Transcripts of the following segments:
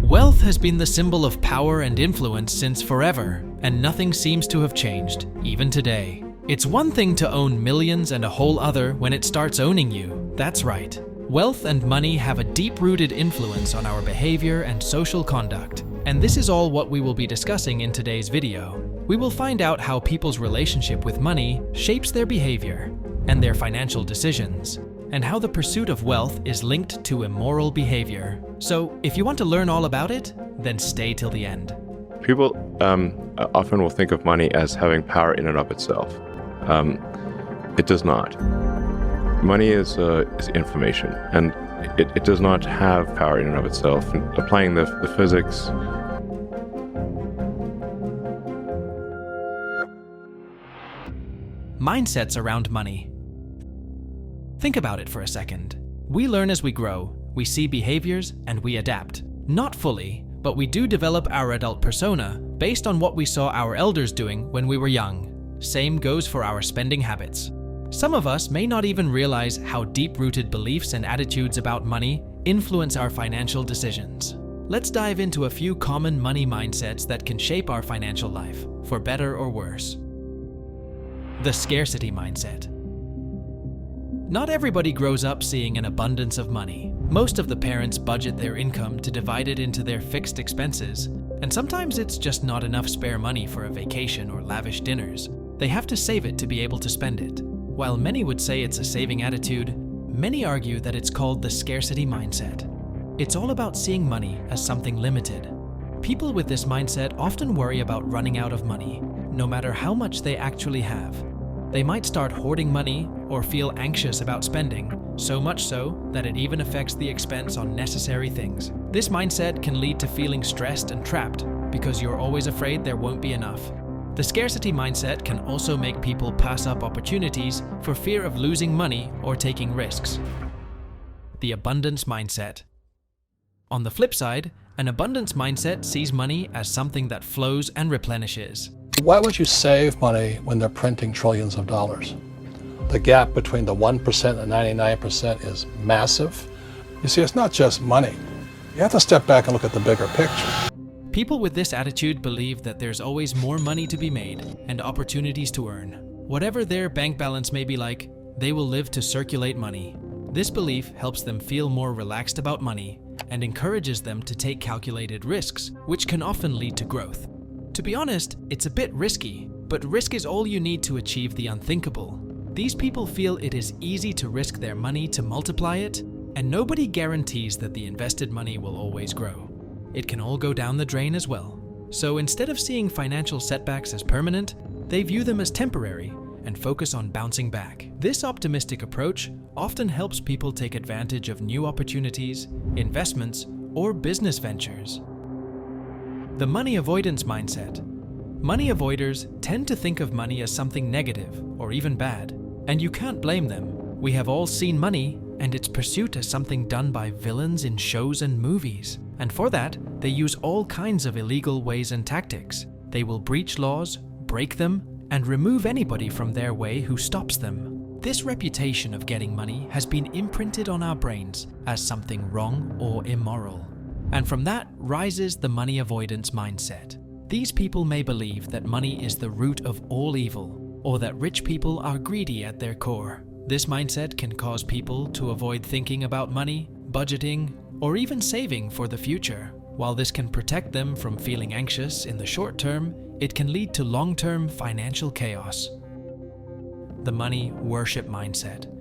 Wealth has been the symbol of power and influence since forever, and nothing seems to have changed, even today. It's one thing to own millions and a whole other when it starts owning you. That's right. Wealth and money have a deep-rooted influence on our behavior and social conduct. And this is all what we will be discussing in today's video. We will find out how people's relationship with money shapes their behavior and their financial decisions, and how the pursuit of wealth is linked to immoral behavior. So, if you want to learn all about it, then stay till the end. People often will think of money as having power in and of itself. It does not. Money is information, and it does not have power in and of itself. And applying the physics, Mindsets around money. Think about it for a second. We learn as we grow, we see behaviors, and we adapt. Not fully, but we do develop our adult persona based on what we saw our elders doing when we were young. Same goes for our spending habits. Some of us may not even realize how deep-rooted beliefs and attitudes about money influence our financial decisions. Let's dive into a few common money mindsets that can shape our financial life, for better or worse. The scarcity mindset. Not everybody grows up seeing an abundance of money. Most of the parents budget their income to divide it into their fixed expenses, and sometimes it's just not enough spare money for a vacation or lavish dinners. They have to save it to be able to spend it. While many would say it's a saving attitude, many argue that it's called the scarcity mindset. It's all about seeing money as something limited. People with this mindset often worry about running out of money, no matter how much they actually have. They might start hoarding money or feel anxious about spending, so much so that it even affects the expense on necessary things. This mindset can lead to feeling stressed and trapped because you're always afraid there won't be enough. The scarcity mindset can also make people pass up opportunities for fear of losing money or taking risks. The abundance mindset. On the flip side, an abundance mindset sees money as something that flows and replenishes. Why would you save money when they're printing trillions of dollars? The gap between the 1% and 99% is massive. You see, it's not just money. You have to step back and look at the bigger picture. People with this attitude believe that there's always more money to be made and opportunities to earn. Whatever their bank balance may be like, they will live to circulate money. This belief helps them feel more relaxed about money and encourages them to take calculated risks, which can often lead to growth. To be honest, it's a bit risky, but risk is all you need to achieve the unthinkable. These people feel it is easy to risk their money to multiply it, and nobody guarantees that the invested money will always grow. It can all go down the drain as well. So instead of seeing financial setbacks as permanent, they view them as temporary and focus on bouncing back. This optimistic approach often helps people take advantage of new opportunities, investments, or business ventures. The money avoidance mindset. Money avoiders tend to think of money as something negative or even bad, and you can't blame them. We have all seen money and its pursuit as something done by villains in shows and movies. And for that, they use all kinds of illegal ways and tactics. They will breach laws, break them, and remove anybody from their way who stops them. This reputation of getting money has been imprinted on our brains as something wrong or immoral. And from that rises the money avoidance mindset. These people may believe that money is the root of all evil, or that rich people are greedy at their core. This mindset can cause people to avoid thinking about money, budgeting, or even saving for the future. While this can protect them from feeling anxious in the short term, it can lead to long-term financial chaos. The money worship mindset.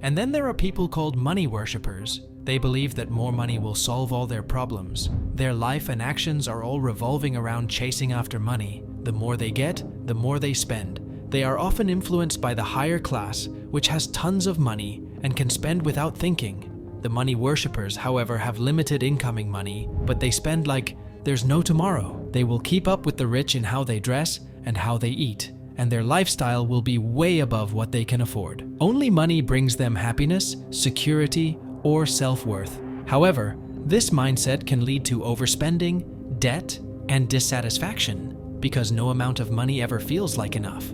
And then there are people called money worshippers. They believe that more money will solve all their problems. Their life and actions are all revolving around chasing after money. The more they get, the more they spend. They are often influenced by the higher class, which has tons of money and can spend without thinking. The money worshippers, however, have limited incoming money, but they spend like there's no tomorrow. They will keep up with the rich in how they dress and how they eat, and their lifestyle will be way above what they can afford. Only money brings them happiness, security, or self-worth. However, this mindset can lead to overspending, debt, and dissatisfaction because no amount of money ever feels like enough.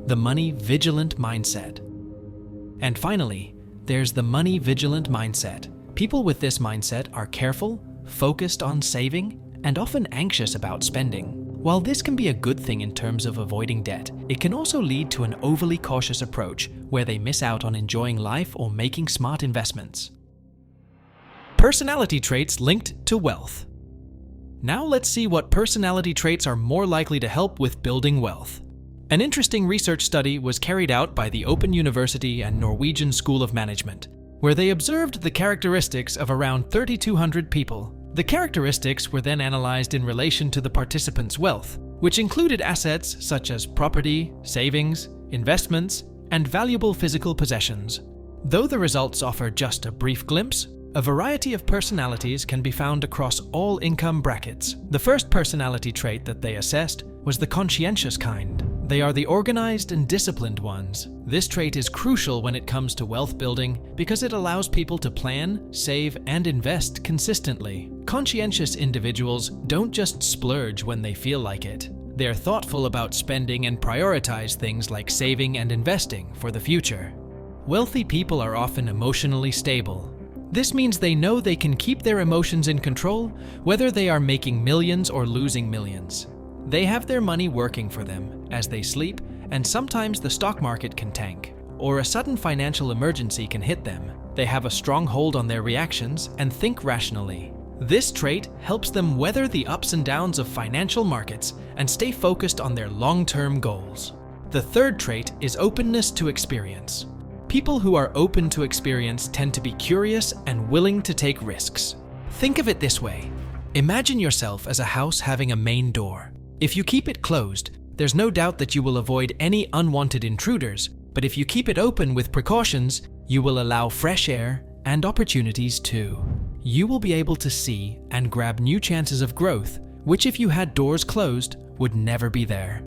The money vigilant mindset. And finally, there's the money vigilant mindset. People with this mindset are careful, focused on saving, and often anxious about spending. While this can be a good thing in terms of avoiding debt, it can also lead to an overly cautious approach where they miss out on enjoying life or making smart investments. Personality traits linked to wealth. Now let's see what personality traits are more likely to help with building wealth. An interesting research study was carried out by the Open University and Norwegian School of Management, where they observed the characteristics of around 3,200 people. The characteristics were then analyzed in relation to the participants' wealth, which included assets such as property, savings, investments, and valuable physical possessions. Though the results offer just a brief glimpse, a variety of personalities can be found across all income brackets. The first personality trait that they assessed was the conscientious kind. They are the organized and disciplined ones. This trait is crucial when it comes to wealth building because it allows people to plan, save, and invest consistently. Conscientious individuals don't just splurge when they feel like it. They're thoughtful about spending and prioritize things like saving and investing for the future. Wealthy people are often emotionally stable. This means they know they can keep their emotions in control, whether they are making millions or losing millions. They have their money working for them as they sleep, and sometimes the stock market can tank, or a sudden financial emergency can hit them. They have a strong hold on their reactions and think rationally. This trait helps them weather the ups and downs of financial markets and stay focused on their long-term goals. The third trait is openness to experience. People who are open to experience tend to be curious and willing to take risks. Think of it this way. Imagine yourself as a house having a main door. If you keep it closed, there's no doubt that you will avoid any unwanted intruders, but if you keep it open with precautions, you will allow fresh air and opportunities too. You will be able to see and grab new chances of growth, which if you had doors closed, would never be there.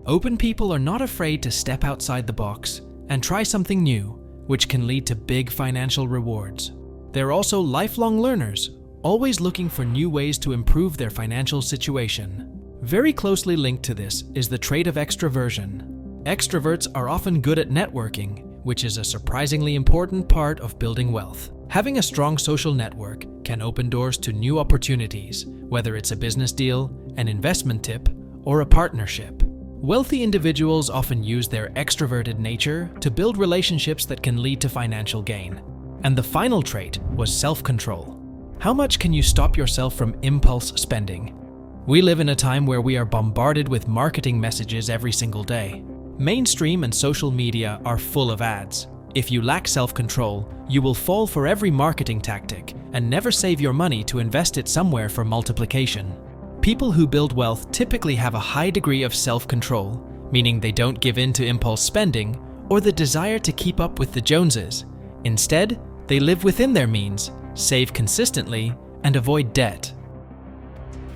Open people are not afraid to step outside the box and try something new, which can lead to big financial rewards. They're also lifelong learners, always looking for new ways to improve their financial situation. Very closely linked to this is the trait of extroversion. Extroverts are often good at networking, which is a surprisingly important part of building wealth. Having a strong social network can open doors to new opportunities, whether it's a business deal, an investment tip, or a partnership. Wealthy individuals often use their extroverted nature to build relationships that can lead to financial gain. And the final trait was self-control. How much can you stop yourself from impulse spending? We live in a time where we are bombarded with marketing messages every single day. Mainstream and social media are full of ads. If you lack self-control, you will fall for every marketing tactic and never save your money to invest it somewhere for multiplication. People who build wealth typically have a high degree of self-control, meaning they don't give in to impulse spending or the desire to keep up with the Joneses. Instead, they live within their means, save consistently, and avoid debt.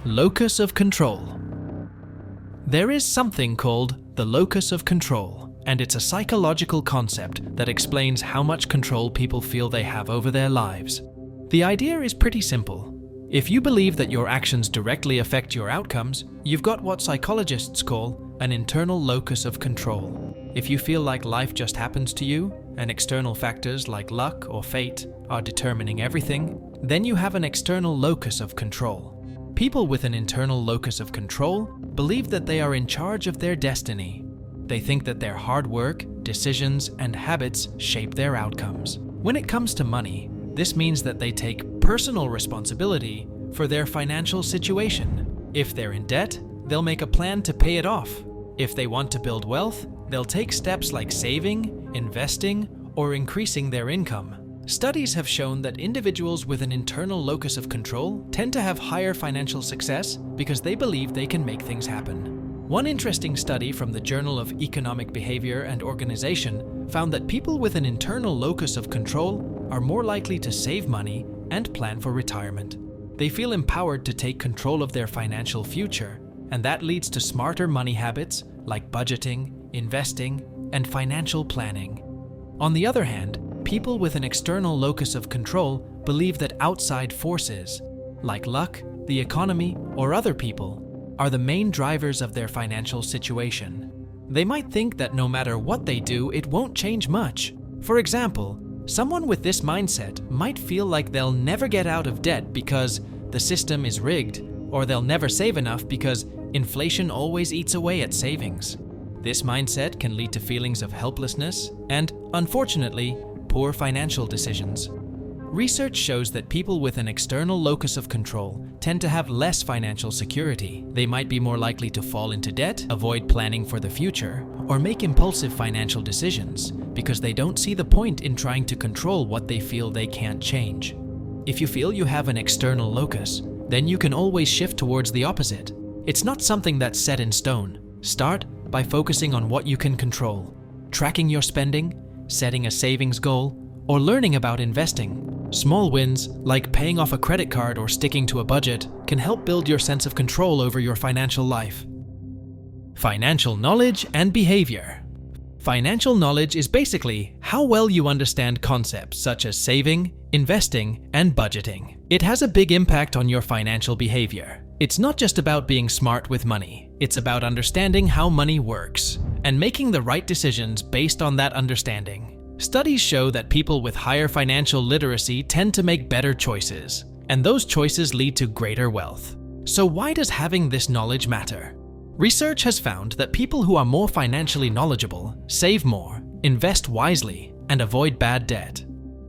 Locus of Control. There is something called the locus of control, and it's a psychological concept that explains how much control people feel they have over their lives. The idea is pretty simple. If you believe that your actions directly affect your outcomes, you've got what psychologists call an internal locus of control. If you feel like life just happens to you, and external factors like luck or fate are determining everything, then you have an external locus of control. People with an internal locus of control believe that they are in charge of their destiny. They think that their hard work, decisions, and habits shape their outcomes. When it comes to money, this means that they take personal responsibility for their financial situation. If they're in debt, they'll make a plan to pay it off. If they want to build wealth, they'll take steps like saving, investing, or increasing their income. Studies have shown that individuals with an internal locus of control tend to have higher financial success because they believe they can make things happen. One interesting study from the Journal of Economic Behavior and Organization found that people with an internal locus of control are more likely to save money and plan for retirement. They feel empowered to take control of their financial future, and that leads to smarter money habits like budgeting, investing, and financial planning. On the other hand, people with an external locus of control believe that outside forces, like luck, the economy, or other people, are the main drivers of their financial situation. They might think that no matter what they do, it won't change much. For example, someone with this mindset might feel like they'll never get out of debt because the system is rigged, or they'll never save enough because inflation always eats away at savings. This mindset can lead to feelings of helplessness and, unfortunately, poor financial decisions. Research shows that people with an external locus of control tend to have less financial security. They might be more likely to fall into debt, avoid planning for the future, or make impulsive financial decisions because they don't see the point in trying to control what they feel they can't change. If you feel you have an external locus, then you can always shift towards the opposite. It's not something that's set in stone. Start by focusing on what you can control, tracking your spending, setting a savings goal, or learning about investing. Small wins, like paying off a credit card or sticking to a budget, can help build your sense of control over your financial life. Financial knowledge and behavior. Financial knowledge is basically how well you understand concepts such as saving, investing, and budgeting. It has a big impact on your financial behavior. It's not just about being smart with money. It's about understanding how money works and making the right decisions based on that understanding. Studies show that people with higher financial literacy tend to make better choices, and those choices lead to greater wealth. So why does having this knowledge matter? Research has found that people who are more financially knowledgeable save more, invest wisely, and avoid bad debt.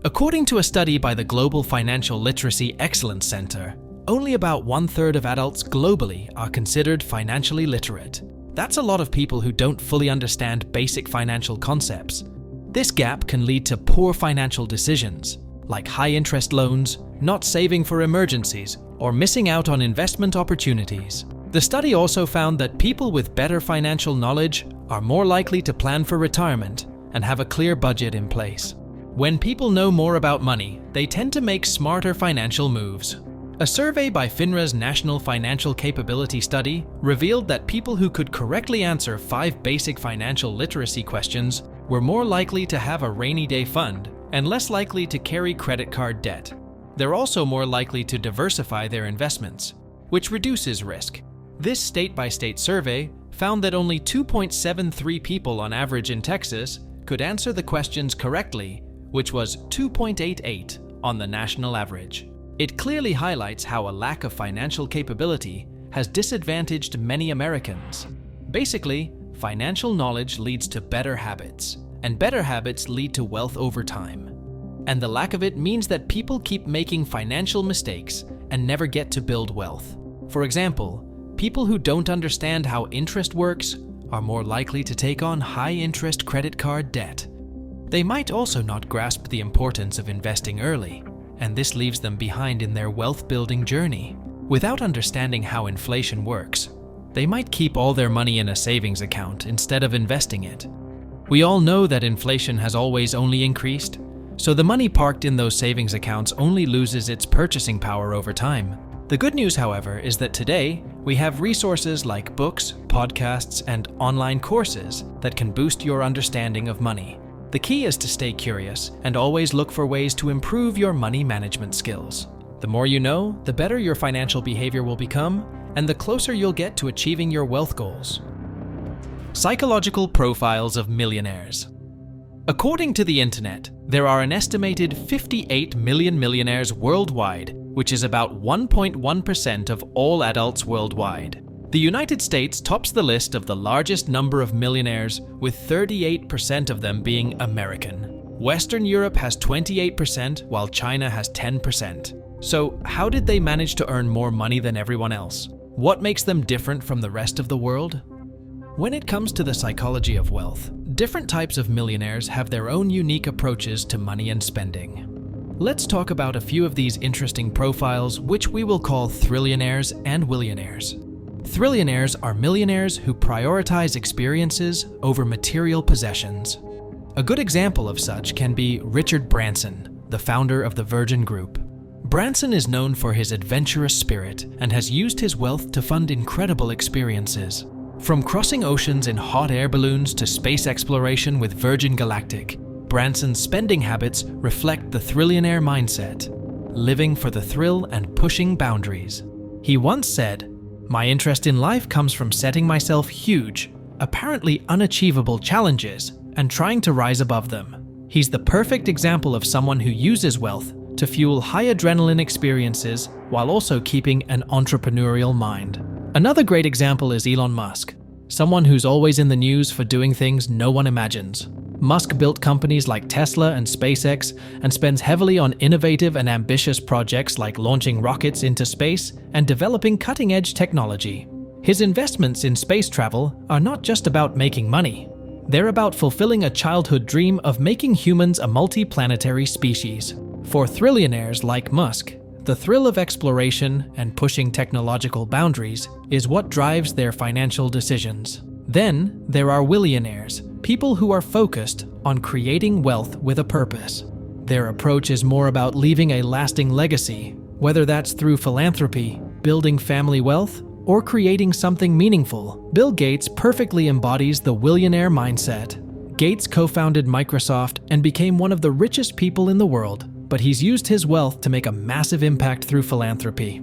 According to a study by the Global Financial Literacy Excellence Center, only about 1/3 of adults globally are considered financially literate. That's a lot of people who don't fully understand basic financial concepts. This gap can lead to poor financial decisions, like high-interest loans, not saving for emergencies, or missing out on investment opportunities. The study also found that people with better financial knowledge are more likely to plan for retirement and have a clear budget in place. When people know more about money, they tend to make smarter financial moves. A survey by FINRA's National Financial Capability Study revealed that people who could correctly answer 5 basic financial literacy questions were more likely to have a rainy day fund and less likely to carry credit card debt. They're also more likely to diversify their investments, which reduces risk. This state-by-state survey found that only 2.73 people on average in Texas could answer the questions correctly, which was 2.88 on the national average. It clearly highlights how a lack of financial capability has disadvantaged many Americans. Basically, financial knowledge leads to better habits, and better habits lead to wealth over time. And the lack of it means that people keep making financial mistakes and never get to build wealth. For example, people who don't understand how interest works are more likely to take on high-interest credit card debt. They might also not grasp the importance of investing early, and this leaves them behind in their wealth-building journey. Without understanding how inflation works, they might keep all their money in a savings account instead of investing it. We all know that inflation has always only increased, so the money parked in those savings accounts only loses its purchasing power over time. The good news, however, is that today we have resources like books, podcasts, and online courses that can boost your understanding of money. The key is to stay curious and always look for ways to improve your money management skills. The more you know, the better your financial behavior will become, and the closer you'll get to achieving your wealth goals. Psychological profiles of millionaires. According to the internet, there are an estimated 58 million millionaires worldwide, which is about 1.1% of all adults worldwide. The United States tops the list of the largest number of millionaires, with 38% of them being American. Western Europe has 28%, while China has 10%. So, how did they manage to earn more money than everyone else? What makes them different from the rest of the world? When it comes to the psychology of wealth, different types of millionaires have their own unique approaches to money and spending. Let's talk about a few of these interesting profiles, which we will call thrillionaires and willionaires. Thrillionaires are millionaires who prioritize experiences over material possessions. A good example of such can be Richard Branson, the founder of the Virgin Group. Branson is known for his adventurous spirit and has used his wealth to fund incredible experiences. From crossing oceans in hot air balloons to space exploration with Virgin Galactic, Branson's spending habits reflect the thrillionaire mindset, living for the thrill and pushing boundaries. He once said, "My interest in life comes from setting myself huge, apparently unachievable challenges and trying to rise above them." He's the perfect example of someone who uses wealth to fuel high adrenaline experiences while also keeping an entrepreneurial mind. Another great example is Elon Musk, someone who's always in the news for doing things no one imagines. Musk built companies like Tesla and SpaceX and spends heavily on innovative and ambitious projects like launching rockets into space and developing cutting-edge technology. His investments in space travel are not just about making money. They're about fulfilling a childhood dream of making humans a multi-planetary species. For trillionaires like Musk, the thrill of exploration and pushing technological boundaries is what drives their financial decisions. Then, there are millionaires, people who are focused on creating wealth with a purpose. Their approach is more about leaving a lasting legacy, whether that's through philanthropy, building family wealth, or creating something meaningful. Bill Gates perfectly embodies the millionaire mindset. Gates co-founded Microsoft and became one of the richest people in the world, but he's used his wealth to make a massive impact through philanthropy.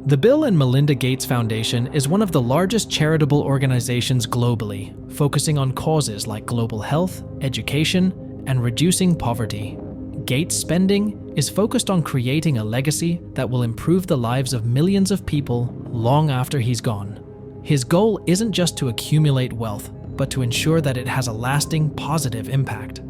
The Bill and Melinda Gates Foundation is one of the largest charitable organizations globally, focusing on causes like global health, education, and reducing poverty. Gates' spending is focused on creating a legacy that will improve the lives of millions of people long after he's gone. His goal isn't just to accumulate wealth, but to ensure that it has a lasting, positive impact.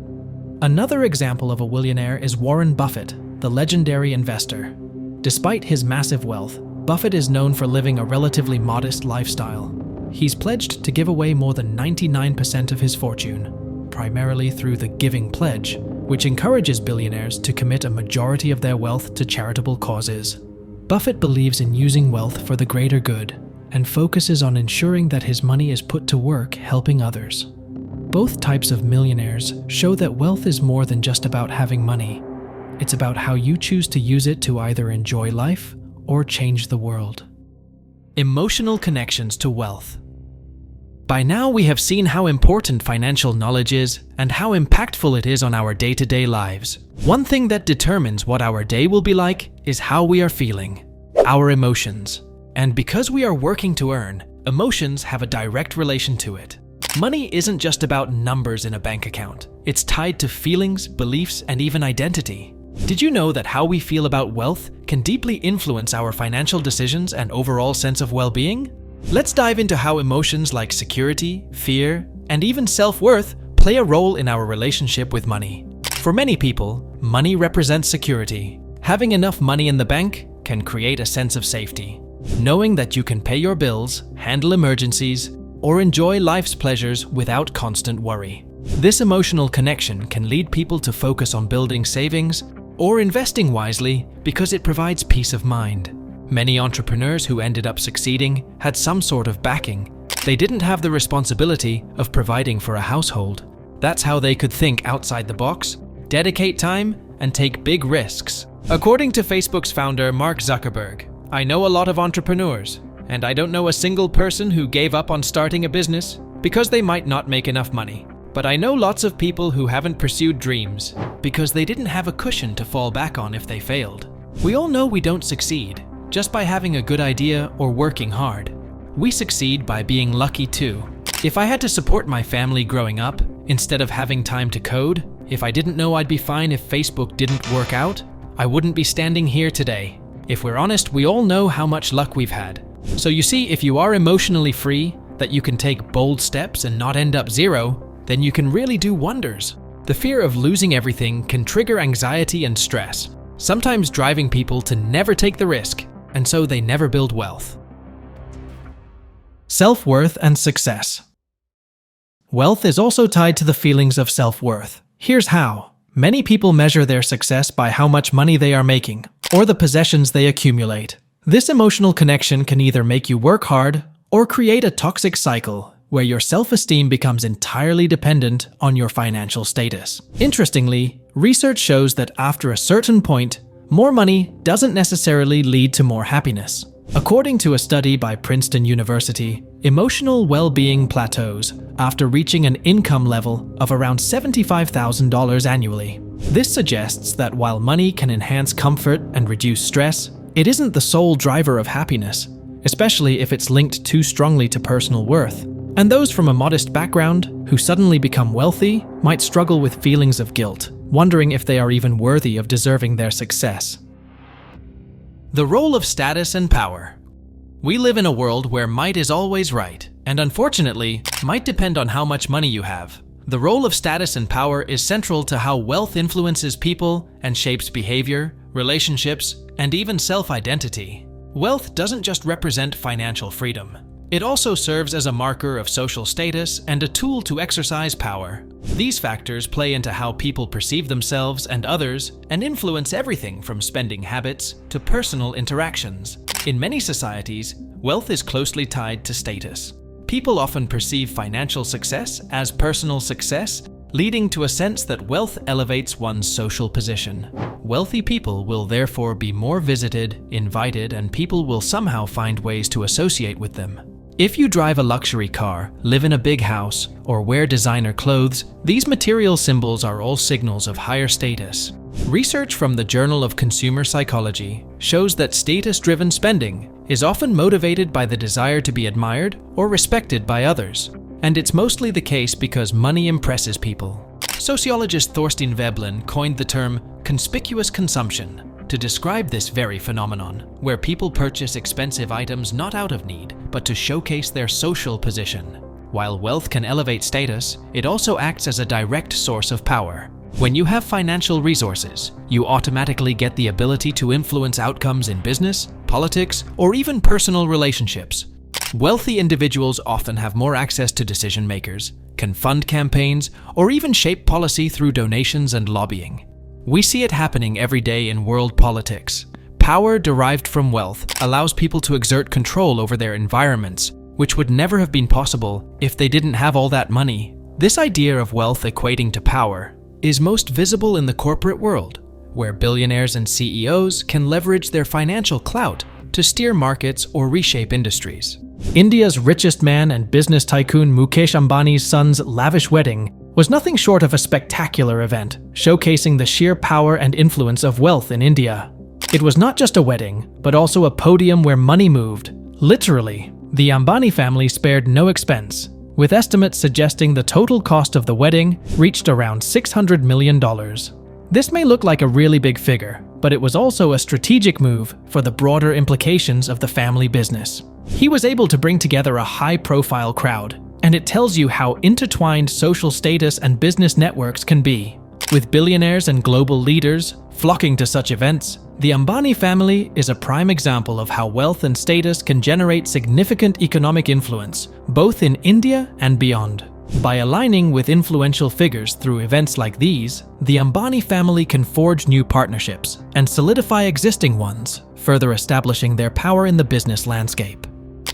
Another example of a millionaire is Warren Buffett, the legendary investor. Despite his massive wealth, Buffett is known for living a relatively modest lifestyle. He's pledged to give away more than 99% of his fortune, primarily through the Giving Pledge, which encourages billionaires to commit a majority of their wealth to charitable causes. Buffett believes in using wealth for the greater good and focuses on ensuring that his money is put to work helping others. Both types of millionaires show that wealth is more than just about having money. It's about how you choose to use it to either enjoy life or change the world. Emotional connections to wealth. By now we have seen how important financial knowledge is and how impactful it is on our day-to-day lives. One thing that determines what our day will be like is how we are feeling, our emotions. And because we are working to earn, emotions have a direct relation to it. Money isn't just about numbers in a bank account. It's tied to feelings, beliefs, and even identity. Did you know that how we feel about wealth can deeply influence our financial decisions and overall sense of well-being? Let's dive into how emotions like security, fear, and even self-worth play a role in our relationship with money. For many people, money represents security. Having enough money in the bank can create a sense of safety. Knowing that you can pay your bills, handle emergencies, or enjoy life's pleasures without constant worry. This emotional connection can lead people to focus on building savings or investing wisely because it provides peace of mind. Many entrepreneurs who ended up succeeding had some sort of backing. They didn't have the responsibility of providing for a household. That's how they could think outside the box, dedicate time, and take big risks. According to Facebook's founder Mark Zuckerberg, "I know a lot of entrepreneurs, and I don't know a single person who gave up on starting a business because they might not make enough money. But I know lots of people who haven't pursued dreams because they didn't have a cushion to fall back on if they failed." We all know we don't succeed just by having a good idea or working hard. We succeed by being lucky too. If I had to support my family growing up, instead of having time to code, if I didn't know I'd be fine if Facebook didn't work out, I wouldn't be standing here today. If we're honest, we all know how much luck we've had. So you see, if you are emotionally free, that you can take bold steps and not end up zero, then you can really do wonders. The fear of losing everything can trigger anxiety and stress, sometimes driving people to never take the risk, and so they never build wealth. Self-worth and success. Wealth is also tied to the feelings of self-worth. Here's how. Many people measure their success by how much money they are making, or the possessions they accumulate. This emotional connection can either make you work hard or create a toxic cycle where your self-esteem becomes entirely dependent on your financial status. Interestingly, research shows that after a certain point, more money doesn't necessarily lead to more happiness. According to a study by Princeton University, emotional well-being plateaus after reaching an income level of around $75,000 annually. This suggests that while money can enhance comfort and reduce stress, it isn't the sole driver of happiness, especially if it's linked too strongly to personal worth. And those from a modest background who suddenly become wealthy might struggle with feelings of guilt, wondering if they are even worthy of deserving their success. The role of status and power. We live in a world where might is always right, and unfortunately, might depend on how much money you have. The role of status and power is central to how wealth influences people and shapes behavior, relationships, and even self-identity. Wealth doesn't just represent financial freedom. It also serves as a marker of social status and a tool to exercise power. These factors play into how people perceive themselves and others and influence everything from spending habits to personal interactions. In many societies, wealth is closely tied to status. People often perceive financial success as personal success, leading to a sense that wealth elevates one's social position. Wealthy people will therefore be more visited, invited, and people will somehow find ways to associate with them. If you drive a luxury car, live in a big house, or wear designer clothes, these material symbols are all signals of higher status. Research from the Journal of Consumer Psychology shows that status-driven spending is often motivated by the desire to be admired or respected by others, and it's mostly the case because money impresses people. Sociologist Thorstein Veblen coined the term conspicuous consumption to describe this very phenomenon, where people purchase expensive items not out of need, but to showcase their social position. While wealth can elevate status, it also acts as a direct source of power. When you have financial resources, you automatically get the ability to influence outcomes in business, politics, or even personal relationships. Wealthy individuals often have more access to decision makers, can fund campaigns, or even shape policy through donations and lobbying. We see it happening every day in world politics. Power derived from wealth allows people to exert control over their environments, which would never have been possible if they didn't have all that money. This idea of wealth equating to power is most visible in the corporate world, where billionaires and CEOs can leverage their financial clout to steer markets or reshape industries. India's richest man and business tycoon Mukesh Ambani's son's lavish wedding was nothing short of a spectacular event, showcasing the sheer power and influence of wealth in India. It was not just a wedding, but also a podium where money moved. Literally, the Ambani family spared no expense, with estimates suggesting the total cost of the wedding reached around $600 million. This may look like a really big figure, but it was also a strategic move for the broader implications of the family business. He was able to bring together a high-profile crowd, and it tells you how intertwined social status and business networks can be. With billionaires and global leaders flocking to such events, the Ambani family is a prime example of how wealth and status can generate significant economic influence, both in India and beyond. By aligning with influential figures through events like these, the Ambani family can forge new partnerships and solidify existing ones, further establishing their power in the business landscape.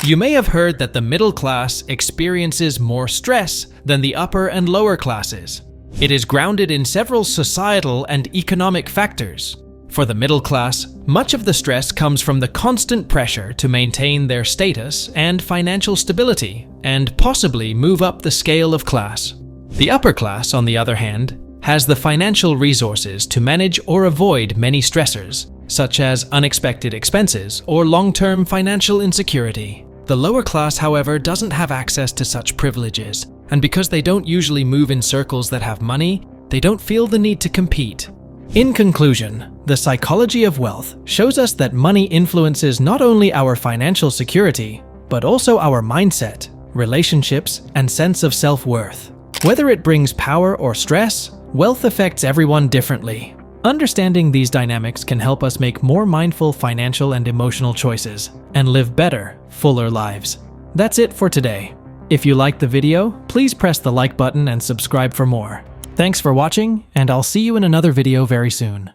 You may have heard that the middle class experiences more stress than the upper and lower classes. It is grounded in several societal and economic factors. For the middle class, much of the stress comes from the constant pressure to maintain their status and financial stability, and possibly move up the scale of class. The upper class, on the other hand, has the financial resources to manage or avoid many stressors, such as unexpected expenses or long-term financial insecurity. The lower class, however, doesn't have access to such privileges, and because they don't usually move in circles that have money, they don't feel the need to compete. In conclusion, the psychology of wealth shows us that money influences not only our financial security, but also our mindset, relationships, and sense of self-worth. Whether it brings power or stress, wealth affects everyone differently. Understanding these dynamics can help us make more mindful financial and emotional choices and live better, fuller lives. That's it for today. If you liked the video, please press the like button and subscribe for more. Thanks for watching, and I'll see you in another video very soon.